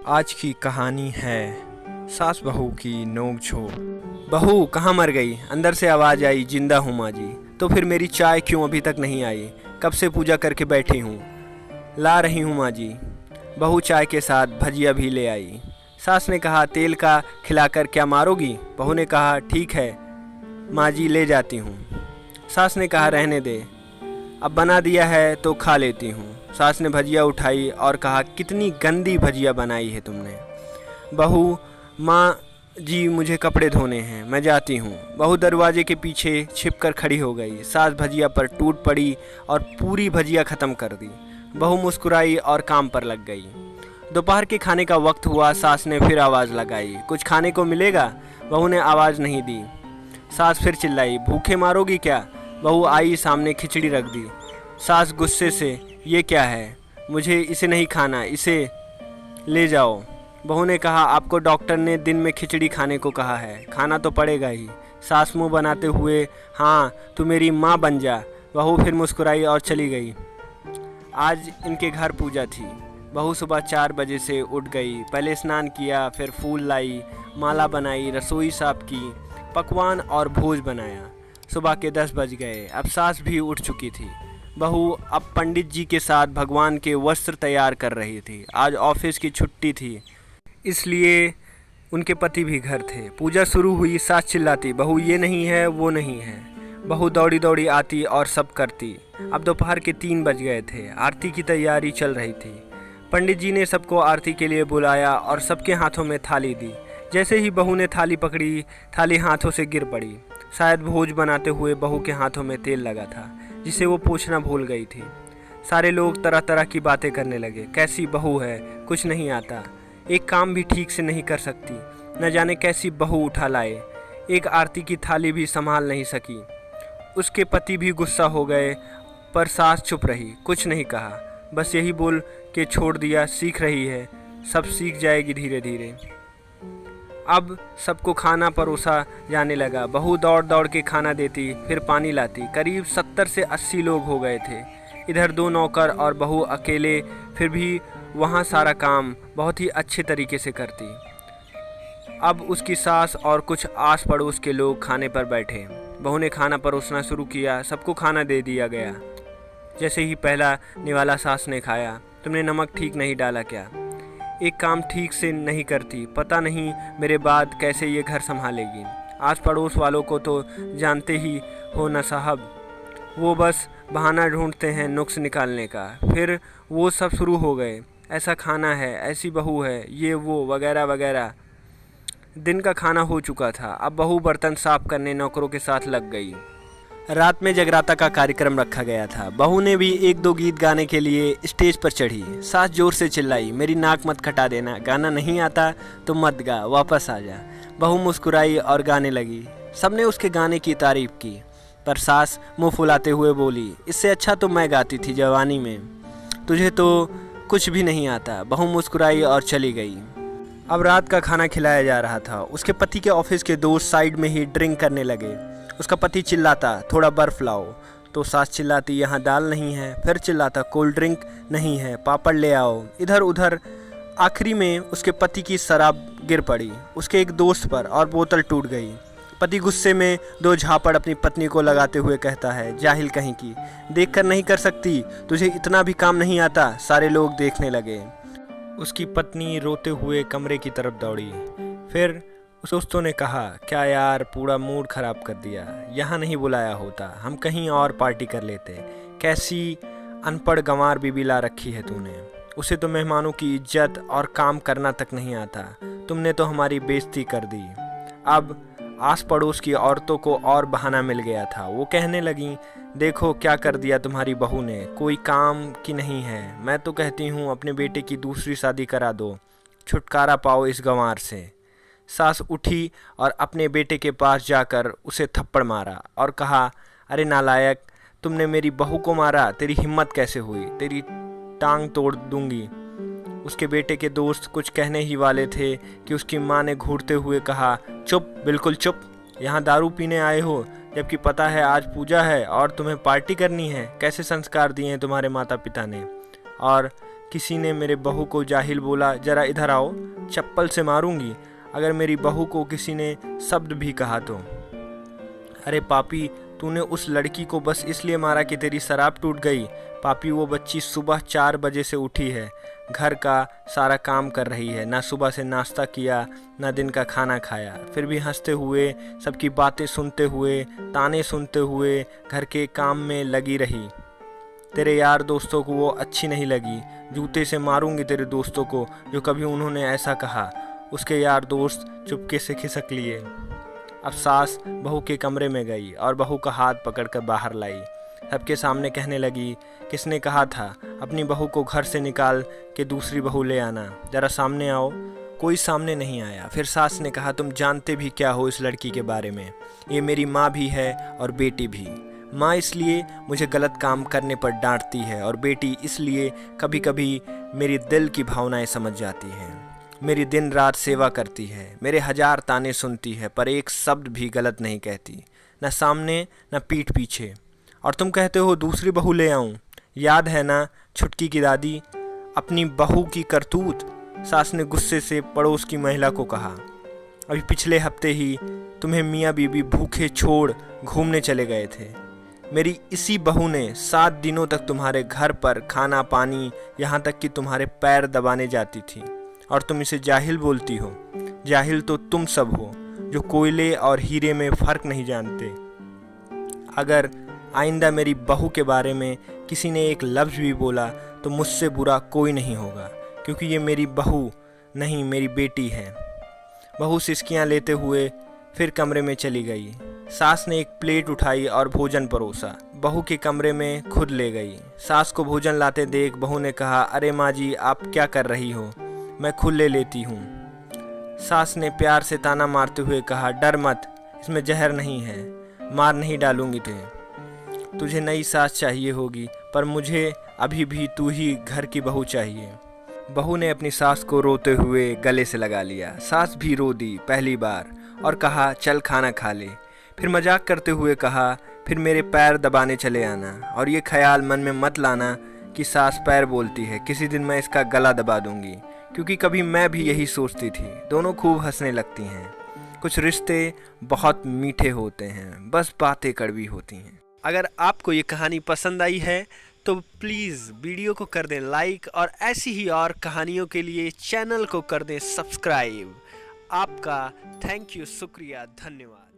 आज की कहानी है सास बहू की नोक-झोंक। बहू कहाँ मर गई? अंदर से आवाज़ आई, जिंदा हूँ माँ जी। तो फिर मेरी चाय क्यों अभी तक नहीं आई? कब से पूजा करके बैठी हूँ, ला रही हूँ माँ जी। बहू चाय के साथ भजिया भी ले आई। सास ने कहा, तेल का खिलाकर क्या मारोगी? बहू ने कहा, ठीक है माँ जी, ले जाती हूँ। सास ने कहा, रहने दे, अब बना दिया है तो खा लेती हूँ। सास ने भजिया उठाई और कहा, कितनी गंदी भजिया बनाई है तुमने। बहू, माँ जी मुझे कपड़े धोने हैं, मैं जाती हूँ। बहू दरवाजे के पीछे छिपकर खड़ी हो गई। सास भजिया पर टूट पड़ी और पूरी भजिया ख़त्म कर दी। बहू मुस्कुराई और काम पर लग गई। दोपहर के खाने का वक्त हुआ। सास ने फिर आवाज़ लगाई, कुछ खाने को मिलेगा? बहू ने आवाज़ नहीं दी। सास फिर चिल्लाई, भूखे मारोगी क्या? बहू आई, सामने खिचड़ी रख दी। सास गुस्से से, ये क्या है? मुझे इसे नहीं खाना, इसे ले जाओ। बहू ने कहा, आपको डॉक्टर ने दिन में खिचड़ी खाने को कहा है, खाना तो पड़ेगा ही। सास मुंह बनाते हुए, हाँ तू मेरी माँ बन जा। बहू फिर मुस्कुराई और चली गई। आज इनके घर पूजा थी। बहू सुबह 4 बजे से उठ गई। पहले स्नान किया, फिर फूल लाई, माला बनाई, रसोई साफ की, पकवान और भोज बनाया। सुबह के 10 बज गए। अब सास भी उठ चुकी थी। बहू अब पंडित जी के साथ भगवान के वस्त्र तैयार कर रही थी। आज ऑफिस की छुट्टी थी, इसलिए उनके पति भी घर थे। पूजा शुरू हुई। सास चिल्लाती, बहू ये नहीं है, वो नहीं है। बहू दौड़ी दौड़ी आती और सब करती। अब दोपहर के 3 बज गए थे। आरती की तैयारी चल रही थी। पंडित जी ने सबको आरती के लिए बुलाया और सबके हाथों में थाली दी। जैसे ही बहू ने थाली पकड़ी, थाली हाथों से गिर पड़ी। शायद भोज बनाते हुए बहू के हाथों में तेल लगा था, जिसे वो पोंछना भूल गई थी। सारे लोग तरह तरह की बातें करने लगे। कैसी बहू है, कुछ नहीं आता, एक काम भी ठीक से नहीं कर सकती, न जाने कैसी बहू उठा लाए, एक आरती की थाली भी संभाल नहीं सकी। उसके पति भी गुस्सा हो गए, पर सास चुप रही, कुछ नहीं कहा, बस यही बोल के छोड़ दिया, सीख रही है, सब सीख जाएगी धीरे धीरे। अब सबको खाना परोसा जाने लगा। बहू दौड़ दौड़ के खाना देती, फिर पानी लाती। करीब 70 से 80 लोग हो गए थे। इधर 2 नौकर और बहू अकेले, फिर भी वहाँ सारा काम बहुत ही अच्छे तरीके से करती। अब उसकी सास और कुछ आस पड़ोस के लोग खाने पर बैठे। बहू ने खाना परोसना शुरू किया। सबको खाना दे दिया गया। जैसे ही पहला निवाला सास ने खाया, तुमने नमक ठीक नहीं डाला क्या? एक काम ठीक से नहीं करती, पता नहीं मेरे बाद कैसे ये घर संभालेगी। आस पड़ोस वालों को तो जानते ही हो न साहब, वो बस बहाना ढूंढते हैं नुक्स निकालने का। फिर वो सब शुरू हो गए, ऐसा खाना है, ऐसी बहू है, ये वो वगैरह वगैरह। दिन का खाना हो चुका था। अब बहू बर्तन साफ करने नौकरों के साथ लग गई। रात में जगराता का कार्यक्रम रखा गया था। बहू ने भी 1-2 गीत गाने के लिए स्टेज पर चढ़ी। सास जोर से चिल्लाई, मेरी नाक मत खटा देना, गाना नहीं आता तो मत गा, वापस आ जा। बहू मुस्कुराई और गाने लगी। सबने उसके गाने की तारीफ की, पर सास मुंह फुलाते हुए बोली, इससे अच्छा तो मैं गाती थी जवानी में, तुझे तो कुछ भी नहीं आता। बहू मुस्कुराई और चली गई। अब रात का खाना खिलाया जा रहा था। उसके पति के ऑफिस के दोस्त साइड में ही ड्रिंक करने लगे। उसका पति चिल्लाता, थोड़ा बर्फ़ लाओ, तो सास चिल्लाती, यहाँ दाल नहीं है। फिर चिल्लाता, कोल्ड ड्रिंक नहीं है, पापड़ ले आओ। इधर उधर। आखिरी में उसके पति की शराब गिर पड़ी उसके एक दोस्त पर और बोतल टूट गई। पति गुस्से में 2 झापड़ अपनी पत्नी को लगाते हुए कहता है, जाहिल कहीं की, देखकर नहीं कर सकती, तुझे इतना भी काम नहीं आता। सारे लोग देखने लगे। उसकी पत्नी रोते हुए कमरे की तरफ दौड़ी। फिर उस दोस्तों ने कहा, क्या यार, पूरा मूड ख़राब कर दिया, यहाँ नहीं बुलाया होता, हम कहीं और पार्टी कर लेते। कैसी अनपढ़ गंवार बीबी ला रखी है तूने, उसे तो मेहमानों की इज्जत और काम करना तक नहीं आता, तुमने तो हमारी बेइज्जती कर दी। अब आस पड़ोस की औरतों को और बहाना मिल गया था। वो कहने लगीं, देखो क्या कर दिया तुम्हारी बहू ने, कोई काम की नहीं है। मैं तो कहती हूँ अपने बेटे की दूसरी शादी करा दो, छुटकारा पाओ इस गंवार से। सास उठी और अपने बेटे के पास जाकर उसे थप्पड़ मारा और कहा, अरे नालायक, तुमने मेरी बहू को मारा, तेरी हिम्मत कैसे हुई, तेरी टांग तोड़ दूंगी। उसके बेटे के दोस्त कुछ कहने ही वाले थे कि उसकी माँ ने घूरते हुए कहा, चुप, बिल्कुल चुप, यहाँ दारू पीने आए हो, जबकि पता है आज पूजा है और तुम्हें पार्टी करनी है। कैसे संस्कार दिए हैं तुम्हारे माता पिता ने, और किसी ने मेरे बहू को जाहिल बोला, जरा इधर आओ, चप्पल से मारूंगी अगर मेरी बहू को किसी ने शब्द भी कहा तो। अरे पापी, तूने उस लड़की को बस इसलिए मारा कि तेरी शराब टूट गई। पापी, वो बच्ची सुबह 4 बजे से उठी है, घर का सारा काम कर रही है, ना सुबह से नाश्ता किया ना दिन का खाना खाया, फिर भी हंसते हुए, सबकी बातें सुनते हुए, ताने सुनते हुए घर के काम में लगी रही। तेरे यार दोस्तों को वो अच्छी नहीं लगी। जूते से मारूंगी तेरे दोस्तों को जो कभी उन्होंने ऐसा कहा। उसके यार दोस्त चुपके से खिसक लिए। अब सास बहू के कमरे में गई और बहू का हाथ पकड़कर बाहर लाई। सबके सामने कहने लगी, किसने कहा था अपनी बहू को घर से निकाल के दूसरी बहू ले आना, जरा सामने आओ। कोई सामने नहीं आया। फिर सास ने कहा, तुम जानते भी क्या हो इस लड़की के बारे में? ये मेरी माँ भी है और बेटी भी। माँ इसलिए मुझे गलत काम करने पर डांटती है और बेटी इसलिए कभी कभी मेरी दिल की भावनाएं समझ जाती हैं। मेरी दिन रात सेवा करती है, मेरे 1000 ताने सुनती है, पर एक शब्द भी गलत नहीं कहती, न सामने न पीठ पीछे। और तुम कहते हो दूसरी बहू ले आऊं? याद है ना छुटकी की दादी, अपनी बहू की करतूत? सास ने गुस्से से पड़ोस की महिला को कहा, अभी पिछले हफ्ते ही तुम्हें मियाँ बीबी भूखे छोड़ घूमने चले गए थे। मेरी इसी बहू ने 7 दिनों तक तुम्हारे घर पर खाना पानी, यहाँ तक कि तुम्हारे पैर दबाने जाती थी, और तुम इसे जाहिल बोलती हो। जाहिल तो तुम सब हो जो कोयले और हीरे में फ़र्क नहीं जानते। अगर आइंदा मेरी बहू के बारे में किसी ने एक लफ्ज़ भी बोला तो मुझसे बुरा कोई नहीं होगा, क्योंकि ये मेरी बहू नहीं, मेरी बेटी है। बहू सिसकियाँ लेते हुए फिर कमरे में चली गई। सास ने एक प्लेट उठाई और भोजन परोसा, बहू के कमरे में खुद ले गई। सास को भोजन लाते देख बहू ने कहा, अरे माँ जी, आप क्या कर रही हो, मैं खुद ले लेती हूँ। सास ने प्यार से ताना मारते हुए कहा, डर मत, इसमें जहर नहीं है, मार नहीं डालूंगी तुझे नई सास चाहिए होगी, पर मुझे अभी भी तू ही घर की बहू चाहिए। बहू ने अपनी सास को रोते हुए गले से लगा लिया। सास भी रो दी पहली बार और कहा, चल खाना खा ले। फिर मजाक करते हुए कहा, फिर मेरे पैर दबाने चले आना, और ये ख्याल मन में मत लाना कि सास पैर बोलती है, किसी दिन मैं इसका गला दबा दूंगी, क्योंकि कभी मैं भी यही सोचती थी। दोनों खूब हंसने लगती हैं। कुछ रिश्ते बहुत मीठे होते हैं, बस बातें कड़वी होती हैं। अगर आपको ये कहानी पसंद आई है तो प्लीज़ वीडियो को कर दें लाइक, और ऐसी ही और कहानियों के लिए चैनल को कर दें सब्सक्राइब। आपका थैंक यू, शुक्रिया, धन्यवाद।